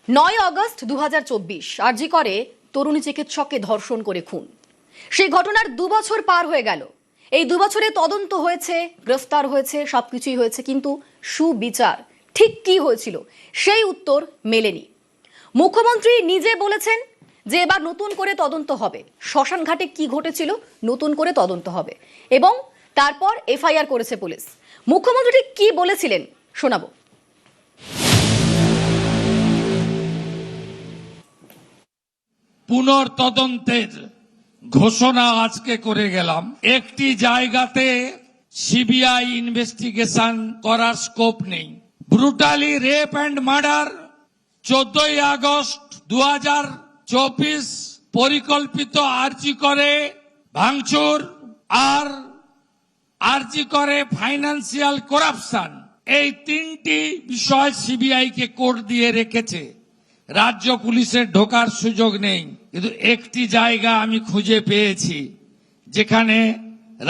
9 August 2024 আরজি করে তরুণী চিকিৎসককে ধর্ষণ করে খুন। সেই ঘটনার 2 বছর পার হয়ে গেল। এই 2 বছরে তদন্ত হয়েছে, গ্রেফতার হয়েছে, সবকিছুই হয়েছে, কিন্তু সুবিচার ঠিক কি হয়েছিল সেই উত্তর মেলেনি। মুখ্যমন্ত্রী নিজে বলেছেন যে এবার নতুন করে তদন্ত হবে, শ্মশান ঘাটে কি ঘটেছিল নতুন করে তদন্ত হবে, এবং তারপর এফআইআর করেছে পুলিশ। মুখ্যমন্ত্রী কি বলেছিলেন শোনাবো। পুনর্তদন্তের ঘোষণা আজকে করে গেলাম। একটি জায়গাতে সিবিআই ইনভেস্টিগেশন করার স্কোপ নেই। Brutally rape and murder 14 August 2024 পরিকল্পিত আরজি করে ভাঙচুর আর আরজি করে ফাইন্যান্সিয়াল করাপশন, এই তিনটি বিষয় সিবিআই কে কোর্ট দিয়ে রেখেছে। রাজ্য পুলিশের ঢোকার সুযোগ নেই, কিন্তু একটি জায়গা আমি খুঁজে পেয়েছি যেখানে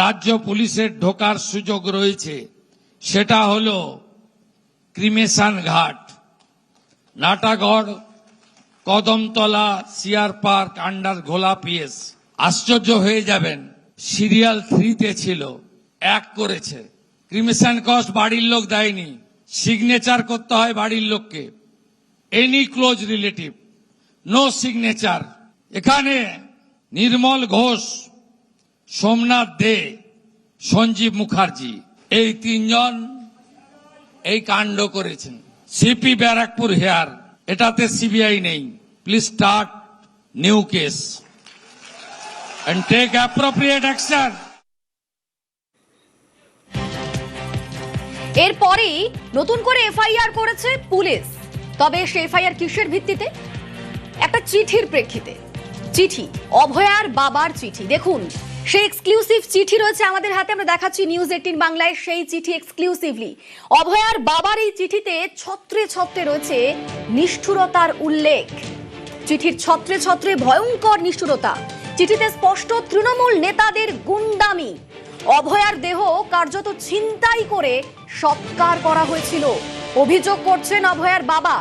রাজ্য পুলিশের ঢোকার সুযোগ রয়েছে, সেটা হলো ক্রিমেশন ঘাট, Natagarh, Kadamtala, CR park, under ঘোলা পিএস। আশ্চর্য হয়ে যাবেন, সিরিয়াল 3-তে ছিল, 1 করেছে। ক্রিমেশন কস্ট বাড়ির লোক দেয়নি, সিগনেচার করতে হয় বাড়ির লোককে, any close relative, no signature. এখানে নির্মল ঘোষ, সোমনাথ দে, সঞ্জীব মুখার্জি, এই 3 জন এই কাণ্ড করেছেন। সিপি ব্যারাকপুর হেয়ার, এটাতে সিবিআই নেই। Please start new case and take appropriate action. এরপরেই নতুন করে এফআইআর করেছে পুলিশ। তবে সেই এফআইআর কিসের ভিত্তিতে? একটা চিঠির প্রেক্ষিতে। চিঠি, অভয়ার বাবার চিঠি। দেখুন, সেই এক্সক্লুসিভ চিঠি রয়েছে আমাদের হাতে, আমরা দেখাচ্ছি নিউজ 18 বাংলায় সেই চিঠি এক্সক্লুসিভলি। অভয়ার বাবার এই চিঠিতে ছত্রে ছত্রে রয়েছে নিষ্ঠুরতার উল্লেখ। চিঠির ছত্রে ছত্রে ভয়ঙ্কর নিষ্ঠুরতা। চিঠিতে স্পষ্ট তৃণমূল নেতাদের গুন্ডামি। অভয়ার দেহ কার্যত ছিনতাই করে সৎকার করা হয়েছিল অভিযোগ করছেন অভয়ার বাবা।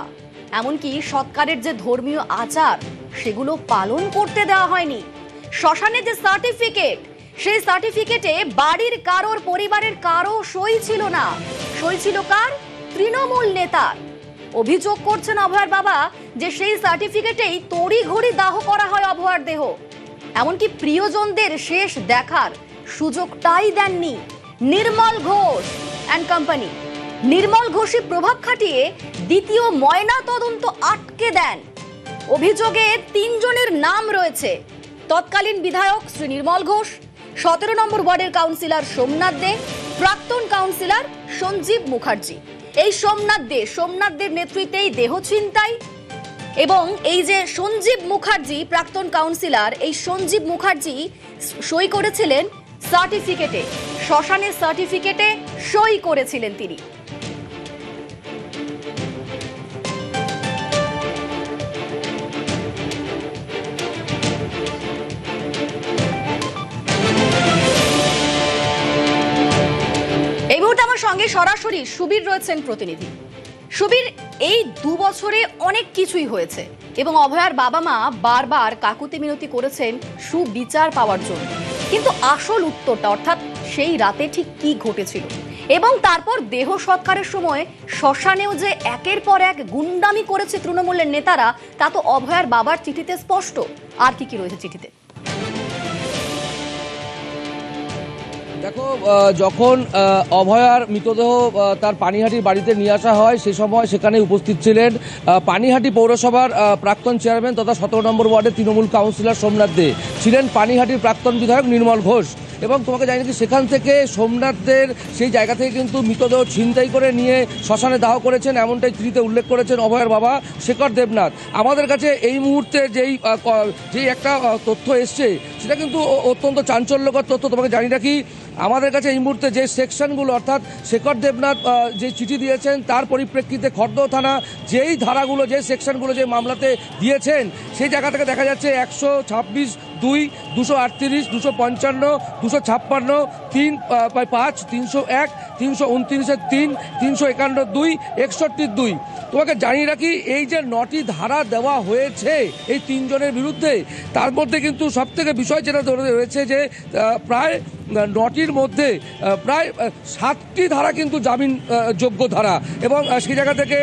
এমনকি সৎকারের যে ধর্মীয় আচার সেগুলো পালন করতে দেওয়া হয়নি। শ্মশানে যে সার্টিফিকেট, সেই সার্টিফিকেটে বাড়ির কারোর, পরিবারের কারো সই ছিল না। সই ছিল কার? তৃণমূল নেতার। অভিযোগ করছেন অভয়ার বাবা যে সেই সার্টিফিকেটেই তড়িঘড়ি দাহ করা হয় অভয়ার দেহ। এমনকি প্রিয়জনদের শেষ দেখার সুযোগটাই দেননি নির্মল ঘোষ অ্যান্ড কোম্পানি। নির্মল ঘোষই প্রভাব খাটিয়ে দ্বিতীয় ময়না তদন্ত আটকে দেন। অভিযোগে 3 জনের নাম রয়েছে। তৎকালীন বিধায়ক শ্রী নির্মল ঘোষ, 17 নম্বর ওয়ার্ডের কাউন্সিলর সোমনাথ দে, প্রাক্তন কাউন্সিলর সঞ্জীব মুখার্জি। এই সোমনাথ দের নেতৃত্বেই দেহ ছিনতাই। এবং এই যে সঞ্জীব মুখার্জি, প্রাক্তন কাউন্সিলর, এই সঞ্জীব মুখার্জি সই করেছিলেন সার্টিফিকেটে, শ্মশানের সার্টিফিকেটে সই করেছিলেন তিনি। এই মুহূর্তে আমার সঙ্গে সরাসরি সুবীর রয়েছেন প্রতিনিধি। সুবীর, এই 2 বছরে অনেক কিছুই হয়েছে এবং অভয়ার বাবা মা বারবার কাকুতি মিনতি করেছেন সুবিচার পাওয়ার জন্য, কিন্তু আসল উত্তরটা, অর্থাৎ সেই রাতে ঠিক কি ঘটেছিল এবং তারপর দেহ সৎকারের সময় শ্মশানেও যে একের পর এক গুন্ডামি করেছে তৃণমূলের নেতারা, তা তো অভয়ার বাবার চিঠিতে স্পষ্ট। আর কি কি রয়েছে চিঠিতে? দেখো, যখন অভয়ার মৃতদেহ তার পানিহাটির বাড়িতে নিয়ে আসা হয়, সে সময় সেখানে উপস্থিত ছিলেন পানিহাটি পৌরসভার প্রাক্তন চেয়ারম্যান তথা 17 নম্বর ওয়ার্ডের তৃণমূল কাউন্সিলর সোমনাথ দে, ছিলেন পানিহাটির প্রাক্তন বিধায়ক নির্মল ঘোষ। এবং তোমাকে জানি কি, সেখান থেকে সোমনাথদের সেই জায়গা থেকে কিন্তু মৃতদেহ ছিনতাই করে নিয়ে শ্মশানে দাহ করেছেন, এমনটাই চিঠিতে উল্লেখ করেছেন অভয়ার বাবা শেখর দেবনাথ। আমাদের কাছে এই মুহূর্তে যেই একটা তথ্য এসছে, সেটা কিন্তু অত্যন্ত চাঞ্চল্যকর তথ্য। তোমাকে জানি রাখি, আমাদের কাছে এই মুহূর্তে যে সেকশনগুলো, অর্থাৎ শেখর দেবনাথ যে চিঠি দিয়েছেন তার পরিপ্রেক্ষিতে খড়দহ থানা যেই ধারাগুলো, যে সেকশনগুলো যে মামলাতে দিয়েছেন, সেই জায়গা থেকে দেখা যাচ্ছে 126, 2, 238, 255, 256, 3, 5, 301, 329, 3, 351, 2, 61, 2 তোমাকে জানিয়ে রাখি এই যে 9টি ধারা দেওয়া হয়েছে এই 3 জনের বিরুদ্ধে, তার মধ্যে কিন্তু সব থেকে বিষয় যেটা রয়েছে যে প্রায় 9টির মধ্যে প্রায় 7টি ধারা কিন্তু জামিন যোগ্য ধারা, এবং সেই জায়গা থেকে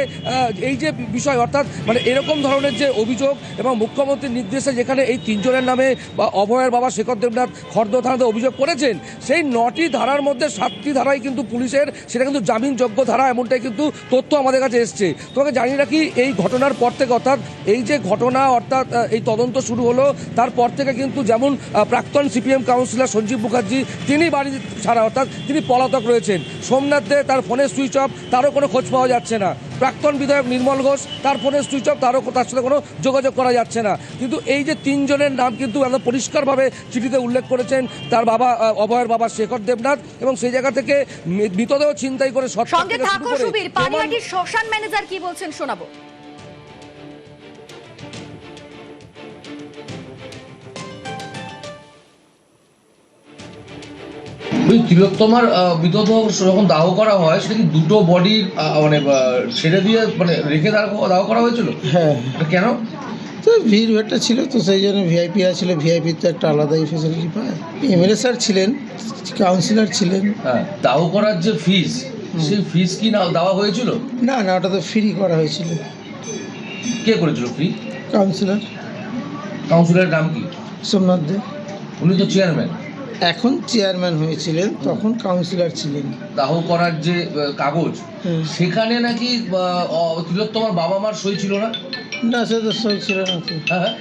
এই যে বিষয় অর্থাৎ মানে এরকম ধরনের যে অভিযোগ এবং মুখ্যমন্ত্রীর নির্দেশে যেখানে এই 3 জনের নামে বা অভয়ের বাবা শেখর দেবনাথ খর্দ থানাতে অভিযোগ করেছেন, সেই 9টি ধারার মধ্যে 7টি ধারাই কিন্তু পুলিশের সেটা কিন্তু জামিনযোগ্য ধারা, এমনটাই কিন্তু তথ্য আমাদের কাছে এসছে। তোমাকে জানিয়ে রাখি এই ঘটনার পর থেকে অর্থাৎ এই যে ঘটনা অর্থাৎ এই তদন্ত শুরু হলো তারপর থেকে কিন্তু যেমন প্রাক্তন সিপিএম কাউন্সিলর সঞ্জীব মুখার্জি তিনি বাড়ি ছাড়া অর্থাৎ তিনি পলাতক রয়েছেন। সোমনাথ দে তার ফোনের সুইচ অফ, তারও কোনো খোঁজ পাওয়া যাচ্ছে না। প্রাক্তন বিধায়ক নির্মল ঘোষ তার ফোনের সুইচ অফ, তার সাথে কোনো যোগাযোগ করা যাচ্ছে না। কিন্তু এই যে 3 জনের নাম কিন্তু একদম পরিষ্কারভাবে চিঠিতে উল্লেখ করেছেন তার বাবা অভয়ের বাবা শেখর দেবনাথ, এবং সেই জায়গা থেকে মৃতদেহ ছিনতাই করে সঙ্গে থাকো সুবীর, পানিহাটির শ্মশান ম্যানেজার কি বলছেন শোনাবো। তিলোত্তমার মৃতদেহ যখন দাহ করা হয় সেটা কি দুটো বডির মানে ছেড়ে দিয়ে মানে রেখে দাহ করা হয়েছিল? হ্যাঁ, কেন? তো ভিড় ভাট্টা ছিল তো সেই জন্য ভিআইপি ছিল, ভিআইপি তো একটা আলাদাই ফেসিলিটি পায়। এমএলএ স্যার ছিলেন, কাউন্সিলর ছিলেন। হ্যাঁ, দাহ করার যে ফিস সেই ফিস কি না দেওয়া হয়েছিল? না না, ওটা তো ফ্রি করা হয়েছিল। কে করেছিল ফ্রি? কাউন্সিলর। কাউন্সিলরের নাম কি? সোমনাথ দে। উনি তো চেয়ারম্যান। এখন চেয়ারম্যান হয়েছিলেন, তখন কাউন্সিলর ছিলেন। দাহ করার যে কাগজ সেখানে নাকি তিলোত্তমার বাবা মার সই ছিল না? না, সে তো সই ছিল না। হ্যাঁ,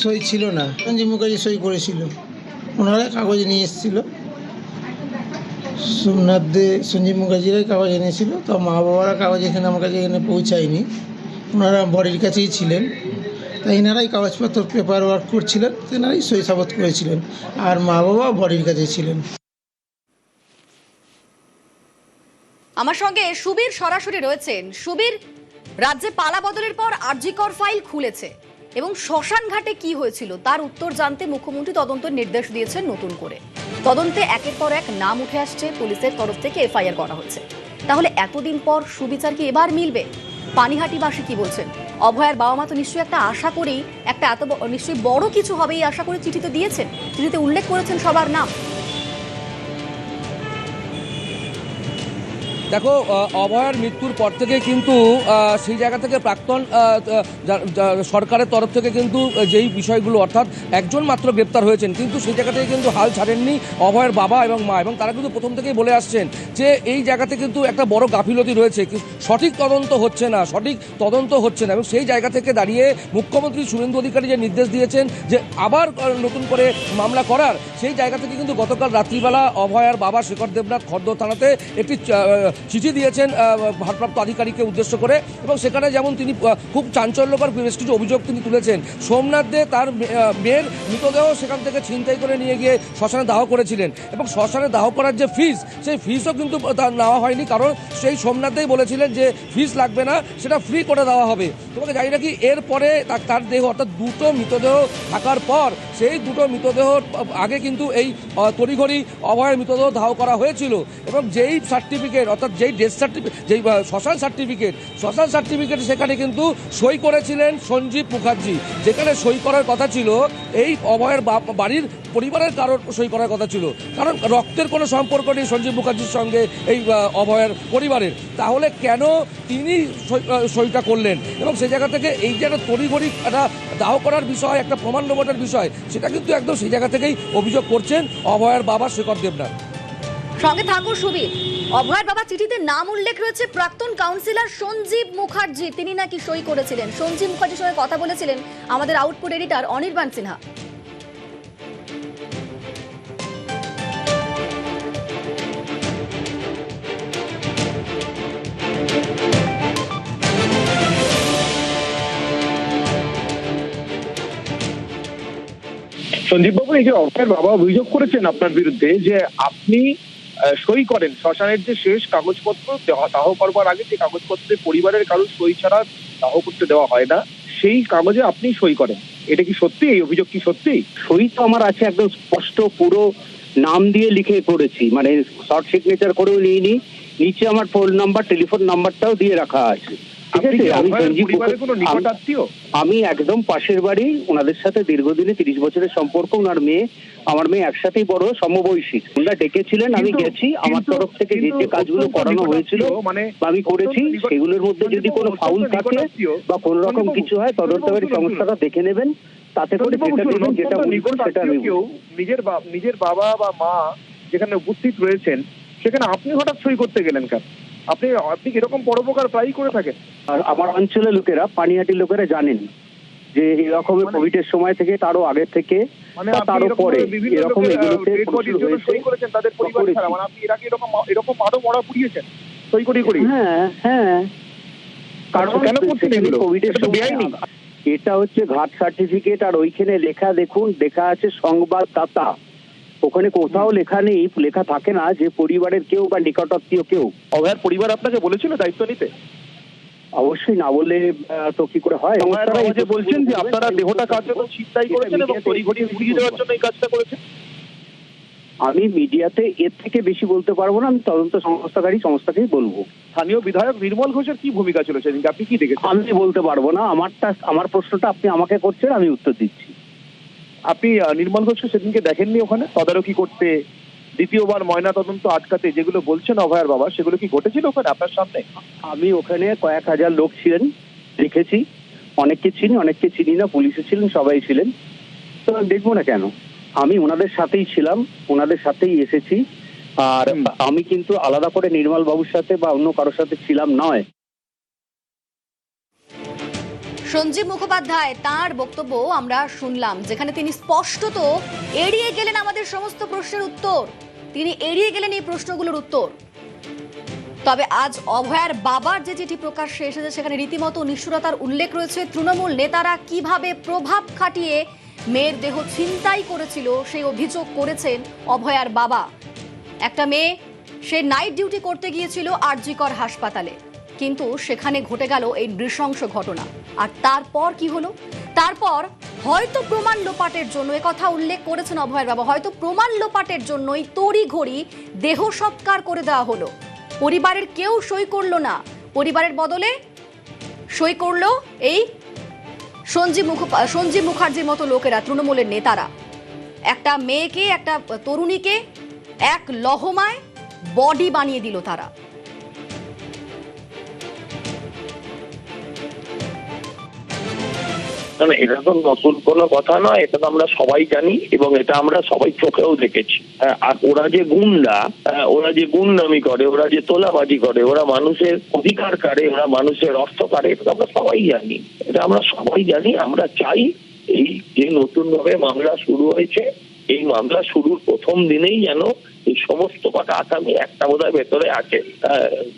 সই ছিল না, সঞ্জীব মুখার্জি সই করেছিল। ওনারা কাগজ নিয়ে এসেছিল, সোমনাথ দে সঞ্জীব মুখার্জিরাই কাগজ এনেছিল। তো মা বাবারা কাগজ এখানে আমার কাছে এখানে পৌঁছায়নি, ওনারা বডির কাছেই ছিলেন। তাই এনারাই কাগজপত্র পেপার ওয়ার্ক করছিলেন, তেনারাই সই সাবত করেছিলেন, আর মা বাবা বডির কাছে ছিলেন। আমার সঙ্গে সুবীর সরাসরি রয়েছেন। সুবীর, রাজ্যে পালা বদলের পর আরজিকর ফাইল খুলেছে এবং শ্মশান ঘাটে কি হয়েছিল তার উত্তর জানতে মুখ্যমন্ত্রী তদন্তের নির্দেশ দিয়েছেন নতুন করে। তদন্তে একের পর এক নাম উঠে আসছে, পুলিশের তরফ থেকে এফআইআর করা হচ্ছে। তাহলে এতদিন পর সুবিচার কি এবার মিলবে? পানিহাটিবাসী কি বলছেন? অভয়ার বাবা মা তো নিশ্চয়ই একটা আশা করেই একটা এত নিশ্চয়ই বড় কিছু হবে এই আশা করে চিঠিতে দিয়েছেন, চিঠিতে উল্লেখ করেছেন সবার নাম। দেখো, অভয়ার মৃত্যুর পর থেকে কিন্তু সেই জায়গা থেকে প্রাক্তন সরকারের তরফ থেকে কিন্তু যেই বিষয়গুলো অর্থাৎ একজন মাত্র গ্রেপ্তার হয়েছেন, কিন্তু সেই জায়গা থেকে কিন্তু হাল ছাড়েননি অভয়ের বাবা এবং মা, এবং তারা কিন্তু প্রথম থেকেই বলে আসছেন যে এই জায়গাতে কিন্তু একটা বড় গাফিলতি রয়েছে, সঠিক তদন্ত হচ্ছে না, এবং সেই জায়গা থেকে দাঁড়িয়ে মুখ্যমন্ত্রী শুভেন্দু অধিকারী যে নির্দেশ দিয়েছেন যে আবার নতুন করে মামলা করার, সেই জায়গা থেকে কিন্তু গতকাল রাত্রিবেলা অভয়ার বাবা শেখর দেবনাথ খর্দ থানাতে একটি চিঠি দিয়েছেন ভারপ্রাপ্ত আধিকারিককে উদ্দেশ্য করে, এবং সেখানে যেমন তিনি খুব চাঞ্চল্যকর বেশ কিছু অভিযোগ তিনি তুলেছেন। সোমনাথ দে তার মেয়ের মৃতদেহ সেখান থেকে ছিনতাই করে নিয়ে গিয়ে শ্মশানে দাহ করেছিলেন, এবং শ্মশানে দাহ করার যে ফিস সেই ফিসও কিন্তু তার নেওয়া হয়নি, কারণ সেই সোমনাথ দেই বলেছিলেন যে ফিস লাগবে না, সেটা ফ্রি করে দেওয়া হবে। তোমাকে জানি নাকি এরপরে তার দেহ অর্থাৎ দুটো মৃতদেহ থাকার পর সেই দুটো মৃতদেহ আগে কিন্তু এই তড়িঘড়ি অভয়ের মৃতদেহ দাহ করা হয়েছিল, এবং যেই সার্টিফিকেট অর্থাৎ যেই ডেথ সার্টিফিকেট যেই শ্মশান সার্টিফিকেট সেখানে কিন্তু সই করেছিলেন সঞ্জীব মুখার্জি, যেখানে সই করার কথা ছিল এই অভয়ের বাড়ির পরিবারের কারোর সই করার কথা ছিল, কারণ রক্তের কোনো সম্পর্ক নেই সঞ্জীব মুখার্জির সঙ্গে এই অভয়ের পরিবারের। তাহলে কেন তিনি সইটা করলেন? এবং সেই জায়গা থেকে এই যে একটা তড়িঘড়ি একটা দাহ করার বিষয়, একটা প্রমাণ লোপাটের বিষয়, সেটা কিন্তু একদম সেই জায়গা থেকেই অভিযোগ করছেন অভয়ের বাবা শেখর দেবনাথ। সঙ্গে থাকো সুবীর, অভয়ের বাবা চিঠিতে নাম উল্লেখ রয়েছে প্রাক্তন কাউন্সিলর সঞ্জীব মুখার্জি, তিনি নাকি সই করেছিলেন। সঞ্জীব মুখার্জির সঙ্গে কথা বলেছিলেন আমাদের আউটপুট এডিটর অনির্বাণ সিনহা। সঞ্জীব বাবু, এই যে অভয়ের বাবা অভিযোগ করেছেন আপনার বিরুদ্ধে যে আপনি সই করেন শ্মশানের যে শেষ কাগজপত্র দাহ করবার আগে যে কাগজপত্রে পরিবারের কারো সই ছাড়া দাহ করতে দেওয়া হয় না, সেই কাগজে আপনি সই করেন, এটা কি সত্যি? এই অভিযোগ কি সত্যি? সই তো আমার আছে, একদম স্পষ্ট পুরো নাম দিয়ে লিখে করেছি, মানে শর্ট সিগনেচার করেও নিইনি, নিচে আমার ফোন নাম্বার টেলিফোন নাম্বারটাও দিয়ে রাখা আছে। ঠিক আপনি আছে, কি আমি অভয়ের সঞ্জীব পরিবারের কোনো নিকট আত্মীয়? আমি একদম পাশের বাড়ি, ওনাদের সাথে দীর্ঘদিনে 30 বছরের সম্পর্ক। ওনার মেয়ে, আমার মেয়ে একসাথেই বড়, সমবয়সী। ওনারা ডেকেছিলেন, আমি গেছি। আমার তরফ থেকে যে যে কাজগুলো করানো হয়েছিল আমি করেছি। সেগুলোর মধ্যে যদি কোনো ফাউল থাকে বা কোনো রকম কিছু হয়, তদন্তকারী সংস্থাটা দেখে নেবেন, তাতে করে যেটা দেবেন, যেটা বলবেন সেটা আমি বলবো। নিজের বাবা বা মা যেখানে উপস্থিত রয়েছেন, সেখানে আপনি হঠাৎ সই করতে গেলেন কেন? আপনি এরকম পরোপকার প্রায়ই করে থাকেন। আর আমার অঞ্চলের লোকেরা, পানিহাটির লোকেরা জানেন যে এরকম কোভিডের সময় থেকে, তারও আগের থেকে মানে বা তারও পরে এরকম এগুলোতে সই করেছেন তাদের পরিবার ছাড়া, মানে আপনি এর আগে এরকম আরো মরা পুড়িয়েছেন সই করি। হ্যাঁ হ্যাঁ, কারণ কেন করছেন এগুলো? কোভিডের এটা তো সময় বেআইনি। এটা হচ্ছে ঘাট সার্টিফিকেট, আর ওইখানে লেখা দেখুন, লেখা আছে সংবাদদাতা। ওখানে কোথাও লেখা নেই, লেখা থাকে না যে পরিবারের কেউ বা নিকটাত্মীয় কেউ। অভয়ের পরিবার আপনাকে বলেছিল দায়িত্ব নিতে? অবশ্যই না বললে তো কি করে হয়? অভয়ের বাবা যে বলছেন যে আপনারা দেহটা কার্যত ছিনতাই করেছেন এবং তড়িঘড়ি উড়িয়ে দেওয়ার জন্য এই কাজটা করেছেন। আমি মিডিয়াতে এর থেকে বেশি বলতে পারবো না, আমি তদন্ত সংস্থাকেই বলবো। স্থানীয় বিধায়ক নির্মল ঘোষের কি ভূমিকা ছিল সেদিনকে, আপনি কি দেখেছেন? আমি বলতে পারবো না, আমার প্রশ্নটা আপনি আমাকে করছেন, আমি উত্তর দিচ্ছি। আপনি নির্মল ঘোষকে সেদিনকে দেখেননি ওখানে তদারকি করতে, দ্বিতীয়বার ময়না তদন্ত আটকাতে, যেগুলো বলছেন অভয়ের বাবা, সেগুলো কি ঘটেছিল ওখানে আপনার সামনে? আমি ওখানে কয়েক হাজার লোক ছিলেন, দেখেছি। অনেককে চিনি, অনেককে চিনি না। পুলিশে ছিলেন, সবাই ছিলেন। তো দেখবো না কেন? আমি ওনাদের সাথেই ছিলাম, ওনাদের সাথেই এসেছি। আর আমি কিন্তু আলাদা করে নির্মল বাবুর সাথে বা অন্য কারোর সাথে ছিলাম নয়। সঞ্জীব মুখোপাধ্যায় তার বক্তব্য আমরা শুনলাম, যেখানে তিনি স্পষ্টত এড়িয়ে গেলেন আমাদের সমস্ত প্রশ্নের উত্তর। তিনি এড়িয়ে গেলেন এই প্রশ্নগুলোর উত্তর। তবে আজ অভয়ার বাবার যে চিঠি প্রকাশ্যে এসেছে, সেখানে রীতিমতো নিষ্ঠুরতার উল্লেখ রয়েছে। তৃণমূল নেতারা কিভাবে প্রভাব খাটিয়ে মেয়ের দেহ ছিনতাই করেছিল সেই অভিযোগ করেছেন অভয়ার বাবা। একটা মেয়ে, সে নাইট ডিউটি করতে গিয়েছিল আরজিকর হাসপাতালে, কিন্তু সেখানে ঘটে গেল এই নৃশংস ঘটনা। আর তারপর কি হলো? তারপর হয়তো প্রমাণ লোপাটের জন্য, একথা উল্লেখ করেছেন অভয়ের বাবা, হয়তো প্রমাণ লোপাটের জন্যই তড়িঘড়ি দেহ সৎকার করে দেওয়া হলো। পরিবারের কেউ সই করলো না, পরিবারের বদলে সই করলো এই সঞ্জীব মুখার্জির মতো লোকেরা, তৃণমূলের নেতারা। একটা মেয়েকে, একটা তরুণীকে এক লহমায় বডি বানিয়ে দিল তারা। না, এটা তো নতুন কোনো কথা নয়, এটা তো আমরা সবাই জানি এবং এটা আমরা সবাই চোখেও দেখেছি। আর ওরা যে গুন্ডা, ওরা যে গুন্ডামি করে, ওরা যে তোলাবাজি করে, ওরা মানুষের অধিকার কাড়ে, ওরা মানুষের অর্থ কাড়ে, এটা তো আমরা সবাই জানি। এটা আমরা সবাই জানি। আমরা চাই এই যে নতুন ভাবে মামলা শুরু হয়েছে, এই মামলা শুরুর প্রথম দিনেই যেন এই সমস্ত কটা আসামি, একটা বোধহয় ভেতরে আছে,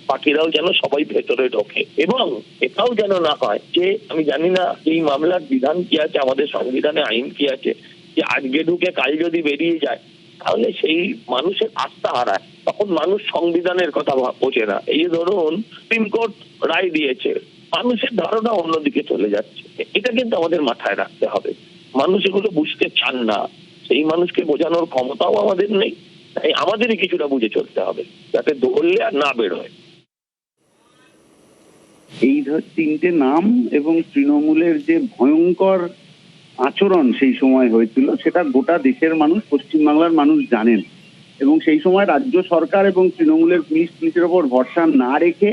বাকিরাও যেন সবাই ভেতরে ঢোকে। এবং এটাও যেন না হয় যে, আমি জানি না এই মামলার বিধান কি আছে, আমাদের সংবিধানে আইন কি আছে, যে আজকে ঢুকে কাল যদি বেরিয়ে যায় তাহলে সেই মানুষের আস্থা হারায়, তখন মানুষ সংবিধানের কথা বোঝে না। এই ধরুন সুপ্রিম কোর্ট রায় দিয়েছে, মানুষের ধারণা অন্যদিকে চলে যাচ্ছে। এটা কিন্তু আমাদের মাথায় রাখতে হবে। মানুষ এগুলো বুঝতে চান না, সেই মানুষকে বোঝানোর ক্ষমতাও আমাদের নেই। তাই আমাদেরই কিছুটা বুঝে চলতে হবে, যাতে দৌড়লে আর না বেরোয়। এই তিনটে নাম এবং তৃণমূলের যে ভয়ঙ্কর আচরণ সেই সময় হয়েছিল, সেটা গোটা দেশের মানুষ, পশ্চিমবাংলার মানুষ জানেন। এবং সেই সময় রাজ্য সরকার এবং তৃণমূলের পুলিশের ওপর ভরসা না রেখে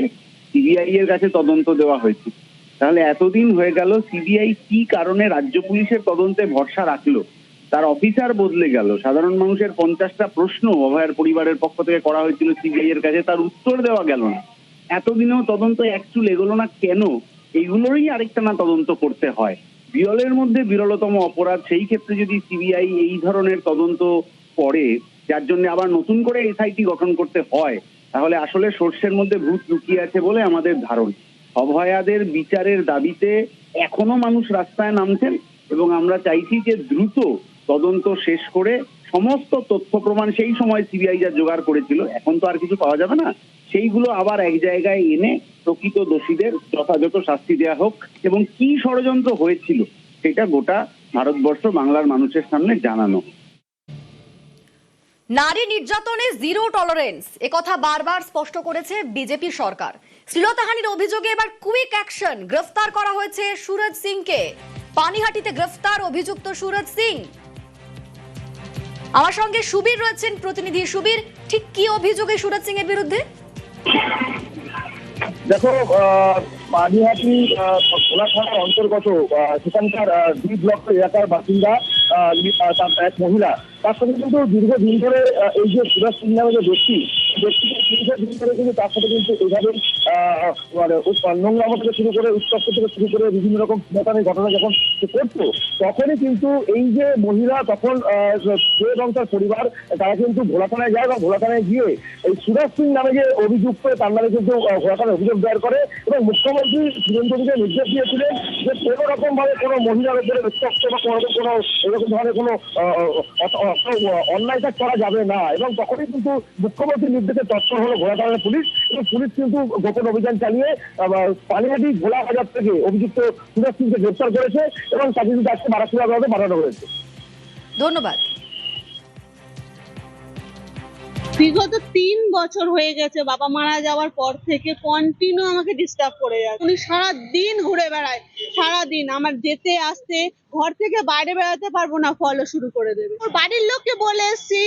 সিবিআই এর কাছে তদন্ত দেওয়া হয়েছিল। তাহলে এতদিন হয়ে গেল, সিবিআই কি কারণে রাজ্য পুলিশের তদন্তে ভরসা রাখলো? তার অফিসার বদলে গেল। সাধারণ মানুষের 50টা প্রশ্ন অভয়ের পরিবারের পক্ষ থেকে করা হয়েছিল সিবিআই এর কাছে, তার উত্তর দেওয়া গেল না। এতদিনেও তদন্ত একচুল এগোলো না কেন? এইগুলোরই আরেকটা না তদন্ত করতে হয়। বিরলের মধ্যে বিরলতম অপরাধ, সেই ক্ষেত্রে যদি সিবিআই এই ধরনের তদন্ত করে, যার জন্য আবার নতুন করে এসআইটি গঠন করতে হয়, তাহলে আসলে সর্ষের মধ্যে ভূত লুকিয়ে আছে বলে আমাদের ধারণা। অভয়াদের বিচারের দাবিতে এখনো মানুষ রাস্তায় নামছেন এবং আমরা চাইছি যে দ্রুত তদন্ত শেষ করে সমস্ত তথ্য প্রমাণ সেই সময় সিবিআই যা জোগাড় করেছিল, এখন তো আর কিছু পাওয়া যাবে না, সেইগুলো আবার এক জায়গায় এনে প্রকৃত দোষীদের যথাযথ শাস্তি দেওয়া হোক এবং কি ষড়যন্ত্র হয়েছিল সেটা গোটা ভারতবর্ষ, বাংলার মানুষের সামনে জানানো। নারী নির্যাতনে জিরো টলারেন্স, একথা বারবার স্পষ্ট করেছে বিজেপি সরকার। শ্লীলতাহানির অভিযোগে এবার কুইক অ্যাকশন, গ্রেফতার করা হয়েছে সুরজ সিংকে। পানিহাটিতে গ্রেফতার অভিযুক্ত সুরজ সিং। আমার সঙ্গে সুবীর রয়েছেন প্রতিনিধি। সুবীর, ঠিক কি অভিযোগে সুরজ সিং এর বিরুদ্ধে? দেখো, পানিহাটি খোলা থানার অন্তর্গত সেখানকার দুই ব্লক এলাকার বাসিন্দা তার এক মহিলা, তার সঙ্গে কিন্তু দীর্ঘদিন ধরে এই যে সুরজ সিং নামে যে দীর্ঘদিন ধরে কিন্তু তার সাথে কিন্তু এইভাবে মানে নোংরামো থেকে শুরু করে উত্তপ্ত থেকে শুরু করে বিভিন্ন রকম শ্লীলতাহানির ঘটনা যখন সে করতো, তখনই কিন্তু এই যে মহিলা তখন সে এবং তার পরিবার তারা কিন্তু ভোলা থানায় যায় এবং ভোলা থানায় গিয়ে এই সুরজ সিং নামে যে অভিযুক্ত তার নামে কিন্তু ভোলা থানায় অভিযোগ দায়ের করে এবং মুখ্যমন্ত্রী সুরেন্দ্রকে নির্দেশ দিয়েছিলেন যে কোনো রকম ভাবে কোনো মহিলার উপরে উত্তপ্ত বা কোনো এরকম ধরনের কোনো অন্যায় কাজ করা যাবে না। এবং তখনই কিন্তু মুখ্যমন্ত্রীর নির্দেশে তৎপর হলো ভোলা থানার পুলিশ এবং পুলিশ কিন্তু গোপন অভিযান চালিয়ে পানিহাটি ভোলা বাজার থেকে অভিযুক্ত সুরজ সিংকে গ্রেফতার করেছে এবং তাকে কিন্তু আজকে বারাসুরা আদালতে পাঠানো হয়েছে। ধন্যবাদ। বিগত 3 বছর হয়ে গেছে বাবা মারা যাওয়ার পর থেকে কন্টিনিউ আমাকে ডিস্টার্ব করে যাচ্ছে। উনি সারাদিন ঘুরে বেড়ায়, সারাদিন আমার যেতে আসতে, ঘর থেকে বাইরে বেড়াতে পারবো না, ফলো শুরু করে দেবে। ওর বাড়ির লোককে বলে এসছি,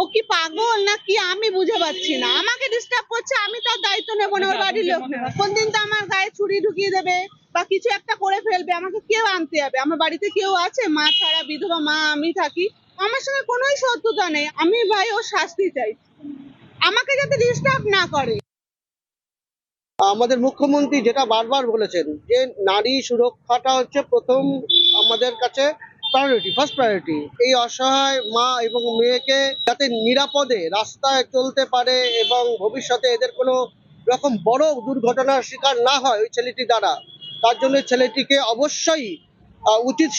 ও কি পাগল না কি আমি বুঝে পাচ্ছি না। আমাকে ডিস্টার্ব করছে, আমি তার দায়িত্ব নেবো না, ওর বাড়ির লোক নেবে। কোন দিন তো আমার গায়ে ছুরি ঢুকিয়ে দেবে বা কিছু একটা করে ফেলবে, আমাকে কেউ আনতে যাবে? আমার বাড়িতে কেউ আছে? মা ছাড়া বিধবা মা আমি থাকি, আমার সঙ্গে কোনোই শত্রুতা নেই। আমি ভাই ওর শাস্তি চাই, আমাকে যাতে ডিস্টার্ব না করে। আমাদের মুখ্যমন্ত্রী যেটা বারবার বলেছেন যে নারী সুরক্ষাটা হচ্ছে প্রথম আমাদের কাছে প্রায়োরিটি, ফার্স্ট প্রায়োরিটি। এই অসহায় মা এবং মেয়েকে যাতে নিরাপদে রাস্তায় চলতে পারে এবং ভবিষ্যতে এদের কোনো রকম বড় দুর্ঘটনার শিকার না হয় ওই ছেলেটি দ্বারা, তার জন্য ছেলেটিকে অবশ্যই উচিত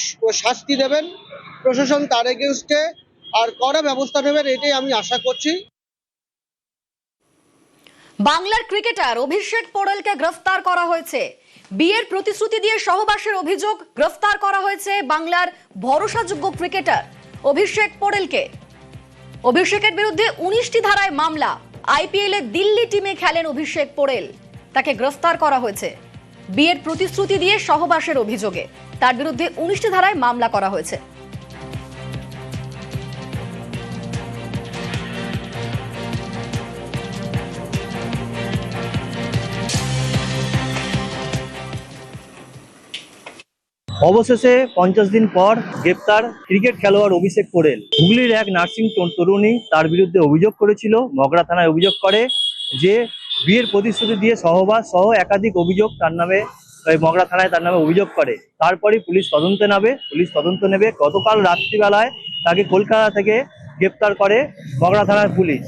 শাস্তি দেবেন প্রশাসন, তার এগেনস্টে আর কড়া ব্যবস্থা নেবেন, এটাই আমি আশা করছি। বাংলার ক্রিকেটার অভিষেক পোড়েলকে গ্রেফতার করা হয়েছে। বিয়ের প্রতিশ্রুতি দিয়ে সহবাসের অভিযোগ, গ্রেফতার করা হয়েছে বাংলার ভরসাযোগ্য ক্রিকেটার অভিষেক পোড়েলকে। অভিষেকের বিরুদ্ধে 19টি ধারায় মামলা। আইপিএল এ দিল্লি টিমে খেলেন অভিষেক পোড়েল, তাকে গ্রেফতার করা হয়েছে বিয়ের প্রতিশ্রুতি দিয়ে সহবাসের অভিযোগে। তার বিরুদ্ধে 19টি ধারায় মামলা করা হয়েছে। অবশেষে 50 দিন পর গ্রেপ্তার ক্রিকেট খেলোয়াড় অভিষেক পোড়েল। হুগলির এক নার্সিং তরুণী তার বিরুদ্ধে অভিযোগ করেছিল, মগরা থানায় অভিযোগ করে যে বিয়ের প্রতিশ্রুতি দিয়ে সহবাস সহ একাধিক অভিযোগ তার নামে মগরা থানায় তার নামে অভিযোগ করে। তারপরে পুলিশ তদন্ত নেবে। গতকাল রাত্রিবেলায় তাকে কলকাতা থেকে গ্রেপ্তার করে মগরা থানার পুলিশ।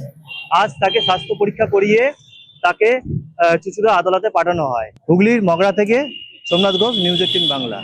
আজ তাকে স্বাস্থ্য পরীক্ষা করিয়ে তাকে চুঁচুড়া আদালতে পাঠানো হয়। হুগলির মগরা থেকে সোমনাথ ঘোষ, নিউজ 18 বাংলা।